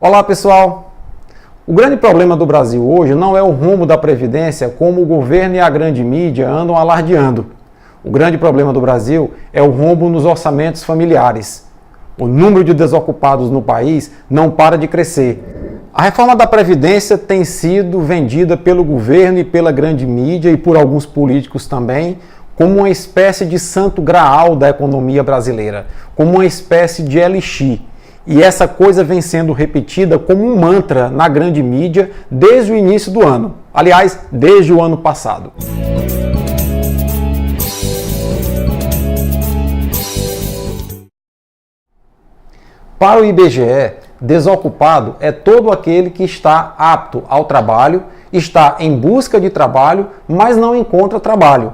Olá pessoal! O grande problema do Brasil hoje não é o rumo da Previdência como o governo e a grande mídia andam alardeando. O grande problema do Brasil é o rombo nos orçamentos familiares. O número de desocupados no país não para de crescer. A reforma da Previdência tem sido vendida pelo governo e pela grande mídia e por alguns políticos também como uma espécie de santo graal da economia brasileira, como uma espécie de elixir. E essa coisa vem sendo repetida como um mantra na grande mídia desde o início do ano. Aliás, desde o ano passado. Para o IBGE, desocupado é todo aquele que está apto ao trabalho, está em busca de trabalho, mas não encontra trabalho.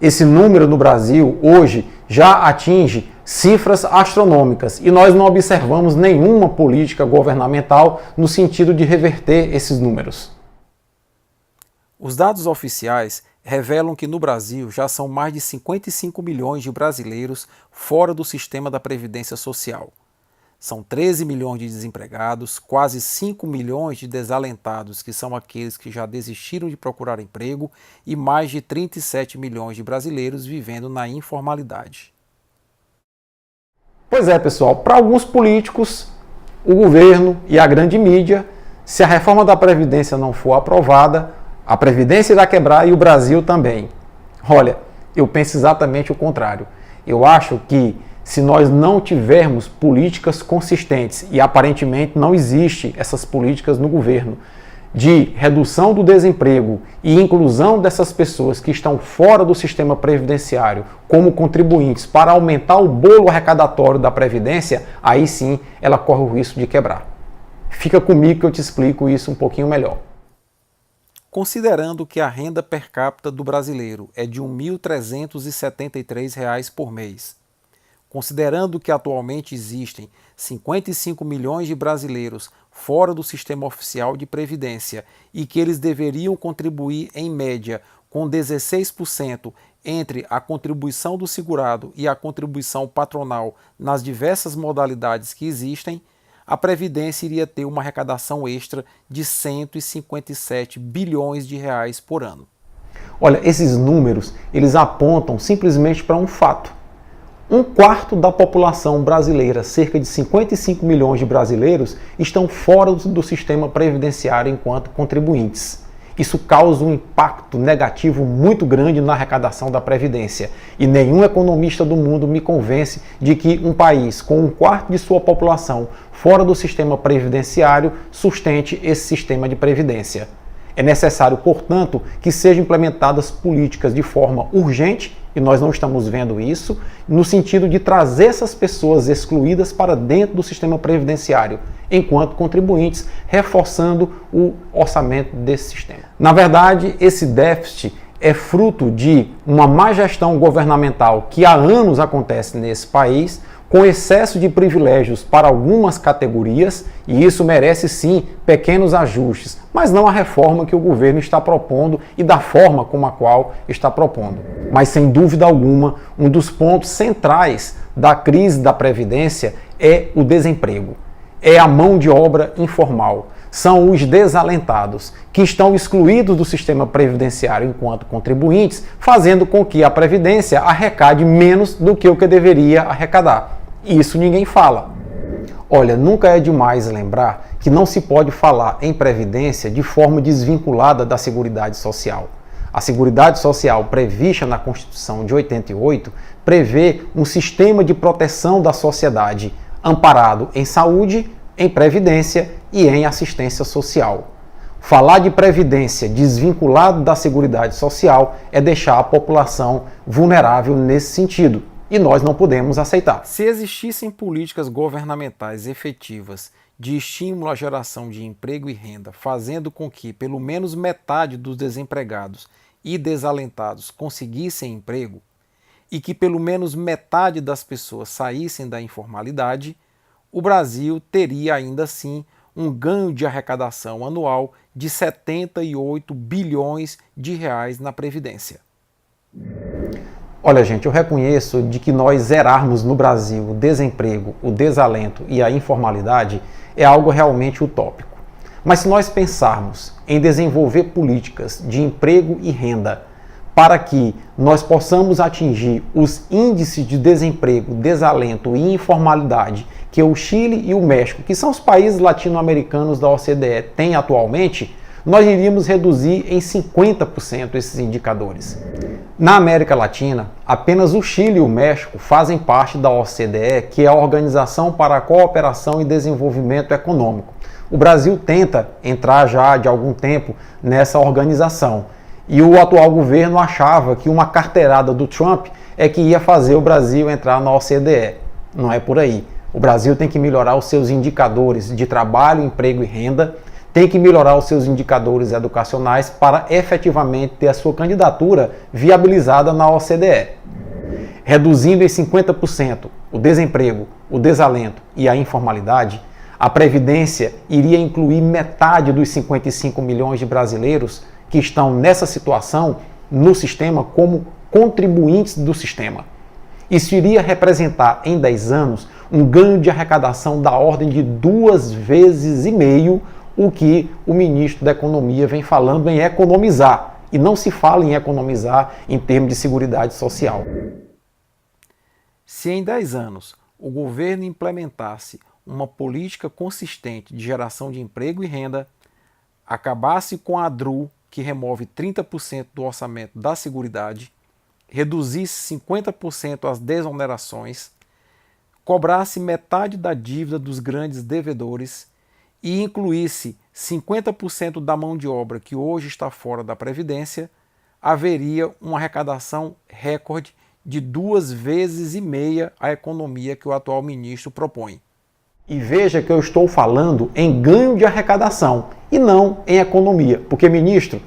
Esse número no Brasil hoje já atinge cifras astronômicas e nós não observamos nenhuma política governamental no sentido de reverter esses números. Os dados oficiais revelam que no Brasil já são mais de 55 milhões de brasileiros fora do sistema da Previdência Social. São 13 milhões de desempregados, quase 5 milhões de desalentados, que são aqueles que já desistiram de procurar emprego, e mais de 37 milhões de brasileiros vivendo na informalidade. Pois é, pessoal, para alguns políticos, o governo e a grande mídia, se a reforma da Previdência não for aprovada, a Previdência irá quebrar e o Brasil também. Olha, eu penso exatamente o contrário. Eu acho que se nós não tivermos políticas consistentes, e aparentemente não existe essas políticas no governo, de redução do desemprego e inclusão dessas pessoas que estão fora do sistema previdenciário como contribuintes para aumentar o bolo arrecadatório da Previdência, aí sim ela corre o risco de quebrar. Fica comigo que eu te explico isso um pouquinho melhor. Considerando que a renda per capita do brasileiro é de R$ 1.373 por mês, considerando que atualmente existem 55 milhões de brasileiros fora do sistema oficial de previdência e que eles deveriam contribuir em média com 16% entre a contribuição do segurado e a contribuição patronal nas diversas modalidades que existem, a Previdência iria ter uma arrecadação extra de 157 bilhões de reais por ano. Olha, esses números, eles apontam simplesmente para um fato. Um quarto da população brasileira, cerca de 55 milhões de brasileiros, estão fora do sistema previdenciário enquanto contribuintes. Isso causa um impacto negativo muito grande na arrecadação da Previdência. E nenhum economista do mundo me convence de que um país com um quarto de sua população fora do sistema previdenciário sustente esse sistema de previdência. É necessário, portanto, que sejam implementadas políticas de forma urgente, e nós não estamos vendo isso, no sentido de trazer essas pessoas excluídas para dentro do sistema previdenciário, enquanto contribuintes, reforçando o orçamento desse sistema. Na verdade, esse déficit é fruto de uma má gestão governamental que há anos acontece nesse país, com excesso de privilégios para algumas categorias, e isso merece sim pequenos ajustes, mas não a reforma que o governo está propondo e da forma como a qual está propondo. Mas sem dúvida alguma, um dos pontos centrais da crise da Previdência é o desemprego, é a mão de obra informal. São os desalentados, que estão excluídos do sistema previdenciário enquanto contribuintes, fazendo com que a Previdência arrecade menos do que o que deveria arrecadar. Isso ninguém fala. Olha, nunca é demais lembrar que não se pode falar em Previdência de forma desvinculada da Seguridade Social. A Seguridade Social prevista na Constituição de 88 prevê um sistema de proteção da sociedade amparado em saúde, em previdência e em assistência social. Falar de previdência desvinculado da Seguridade Social é deixar a população vulnerável nesse sentido, e nós não podemos aceitar. Se existissem políticas governamentais efetivas de estímulo à geração de emprego e renda, fazendo com que pelo menos metade dos desempregados e desalentados conseguissem emprego, e que pelo menos metade das pessoas saíssem da informalidade, o Brasil teria ainda assim um ganho de arrecadação anual de 78 bilhões de reais na Previdência. Olha, gente, eu reconheço de que nós zerarmos no Brasil o desemprego, o desalento e a informalidade é algo realmente utópico. Mas se nós pensarmos em desenvolver políticas de emprego e renda para que nós possamos atingir os índices de desemprego, desalento e informalidade que o Chile e o México, que são os países latino-americanos da OCDE, têm atualmente, nós iríamos reduzir em 50% esses indicadores. Na América Latina, apenas o Chile e o México fazem parte da OCDE, que é a Organização para a Cooperação e Desenvolvimento Econômico. O Brasil tenta entrar já de algum tempo nessa organização. E o atual governo achava que uma carteirada do Trump é que ia fazer o Brasil entrar na OCDE. Não é por aí. O Brasil tem que melhorar os seus indicadores de trabalho, emprego e renda, tem que melhorar os seus indicadores educacionais para efetivamente ter a sua candidatura viabilizada na OCDE. Reduzindo em 50% o desemprego, o desalento e a informalidade, a Previdência iria incluir metade dos 55 milhões de brasileiros que estão nessa situação no sistema como contribuintes do sistema. Isso iria representar em 10 anos um ganho de arrecadação da ordem de 2,5 vezes o que o ministro da Economia vem falando em economizar. E não se fala em economizar em termos de seguridade social. Se em 10 anos o governo implementasse uma política consistente de geração de emprego e renda, acabasse com a DRU, que remove 30% do orçamento da Seguridade, reduzisse 50% as desonerações, cobrasse metade da dívida dos grandes devedores e incluísse 50% da mão de obra que hoje está fora da Previdência, haveria uma arrecadação recorde de 2,5 vezes a economia que o atual ministro propõe. E veja que eu estou falando em ganho de arrecadação e não em economia, porque, ministro,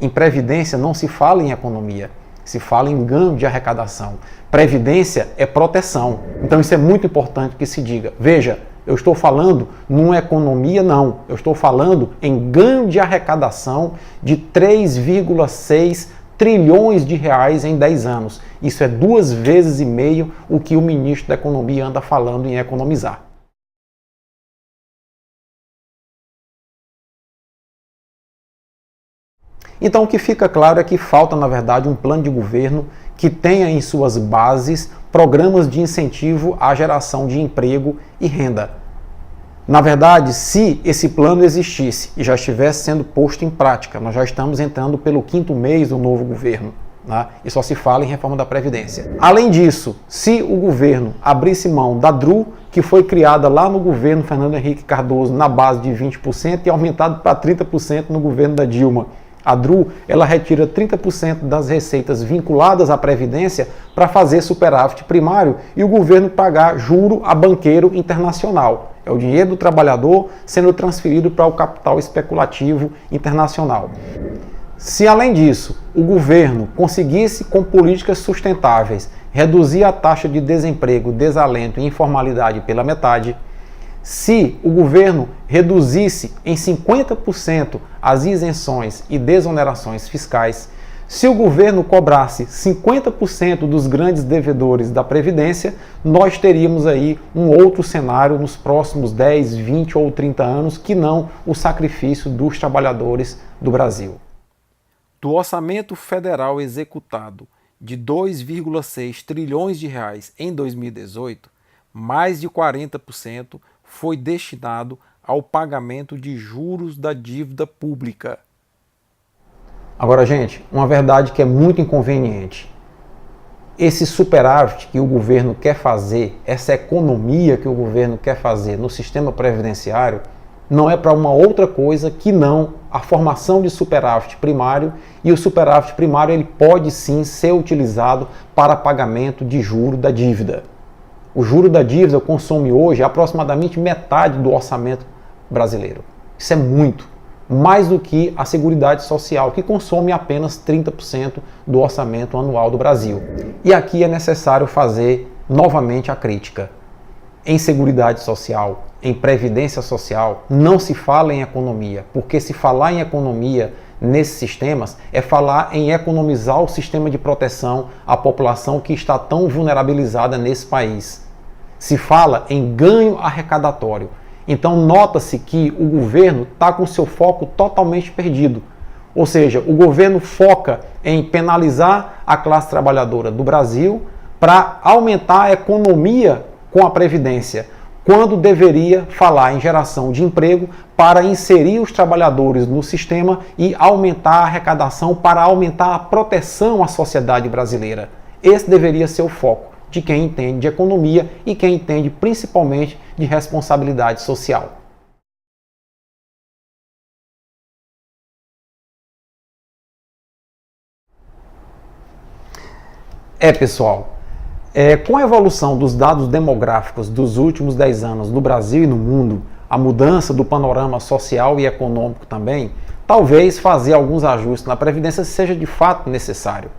em Previdência não se fala em economia, se fala em ganho de arrecadação. Previdência é proteção, então isso é muito importante que se diga. Veja, eu estou falando numa economia não, eu estou falando em ganho de arrecadação de 3,6 trilhões de reais em 10 anos. Isso é 2,5 vezes o que o ministro da Economia anda falando em economizar. Então o que fica claro é que falta, na verdade, um plano de governo que tenha em suas bases programas de incentivo à geração de emprego e renda. Na verdade, se esse plano existisse e já estivesse sendo posto em prática, nós já estamos entrando pelo 5º mês do novo governo, né? E só se fala em reforma da Previdência. Além disso, se o governo abrisse mão da DRU, que foi criada lá no governo Fernando Henrique Cardoso na base de 20% e aumentado para 30% no governo da Dilma, a DRU, ela retira 30% das receitas vinculadas à Previdência para fazer superávit primário e o governo pagar juro a banqueiro internacional. É o dinheiro do trabalhador sendo transferido para o capital especulativo internacional. Se, além disso, o governo conseguisse, com políticas sustentáveis, reduzir a taxa de desemprego, desalento e informalidade pela metade, se o governo reduzisse em 50% as isenções e desonerações fiscais, se o governo cobrasse 50% dos grandes devedores da Previdência, nós teríamos aí um outro cenário nos próximos 10, 20 ou 30 anos que não o sacrifício dos trabalhadores do Brasil. Do orçamento federal executado de 2,6 trilhões de reais em 2018, mais de 40% foi destinado ao pagamento de juros da dívida pública. Agora, gente, uma verdade que é muito inconveniente. Esse superávit que o governo quer fazer, essa economia que o governo quer fazer no sistema previdenciário, não é para uma outra coisa que não a formação de superávit primário, e o superávit primário ele pode sim ser utilizado para pagamento de juro da dívida. O juro da dívida consome hoje aproximadamente metade do orçamento brasileiro. Isso é muito, mais do que a Seguridade Social, que consome apenas 30% do orçamento anual do Brasil. E aqui é necessário fazer novamente a crítica. Em Seguridade Social, em Previdência Social, não se fala em economia, porque se falar em economia nesses sistemas é falar em economizar o sistema de proteção à população que está tão vulnerabilizada nesse país. Se fala em ganho arrecadatório. Então nota-se que o governo está com seu foco totalmente perdido. Ou seja, o governo foca em penalizar a classe trabalhadora do Brasil para aumentar a economia com a Previdência, quando deveria falar em geração de emprego para inserir os trabalhadores no sistema e aumentar a arrecadação para aumentar a proteção à sociedade brasileira. Esse deveria ser o foco de quem entende de economia e quem entende principalmente de responsabilidade social. Pessoal, com a evolução dos dados demográficos dos últimos 10 anos no Brasil e no mundo, a mudança do panorama social e econômico também, talvez fazer alguns ajustes na Previdência seja de fato necessário.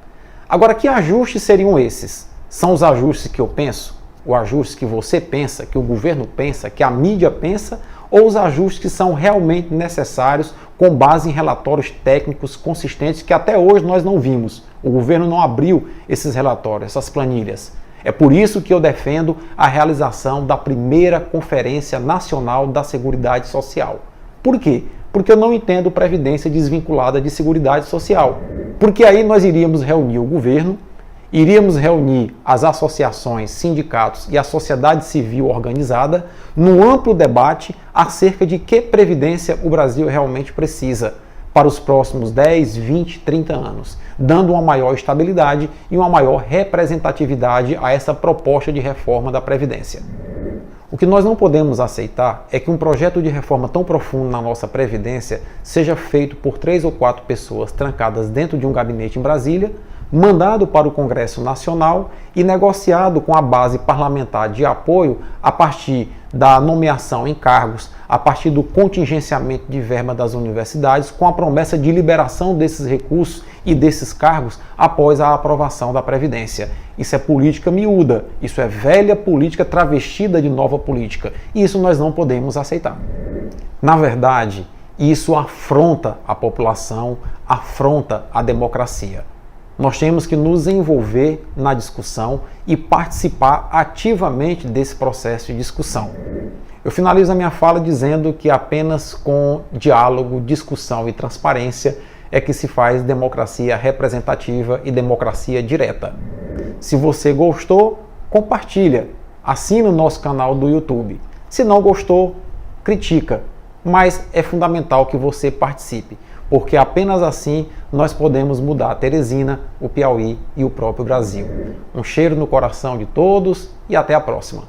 Agora, que ajustes seriam esses? São os ajustes que eu penso? O ajuste que você pensa, que o governo pensa, que a mídia pensa? Ou os ajustes que são realmente necessários com base em relatórios técnicos consistentes que até hoje nós não vimos? O governo não abriu esses relatórios, essas planilhas. É por isso que eu defendo a realização da primeira Conferência Nacional da Seguridade Social. Por quê? Porque eu não entendo previdência desvinculada de seguridade social. Porque aí nós iríamos reunir o governo, iríamos reunir as associações, sindicatos e a sociedade civil organizada num amplo debate acerca de que previdência o Brasil realmente precisa para os próximos 10, 20, 30 anos, dando uma maior estabilidade e uma maior representatividade a essa proposta de reforma da Previdência. O que nós não podemos aceitar é que um projeto de reforma tão profundo na nossa Previdência seja feito por 3 ou 4 pessoas trancadas dentro de um gabinete em Brasília, mandado para o Congresso Nacional e negociado com a base parlamentar de apoio a partir da nomeação em cargos, a partir do contingenciamento de verba das universidades, com a promessa de liberação desses recursos e desses cargos após a aprovação da Previdência. Isso é política miúda, isso é velha política travestida de nova política, e isso nós não podemos aceitar. Na verdade, isso afronta a população, afronta a democracia. Nós temos que nos envolver na discussão e participar ativamente desse processo de discussão. Eu finalizo a minha fala dizendo que apenas com diálogo, discussão e transparência é que se faz democracia representativa e democracia direta. Se você gostou, compartilha, assina o nosso canal do YouTube. Se não gostou, critica, mas é fundamental que você participe, porque apenas assim nós podemos mudar a Teresina, o Piauí e o próprio Brasil. Um cheiro no coração de todos e até a próxima.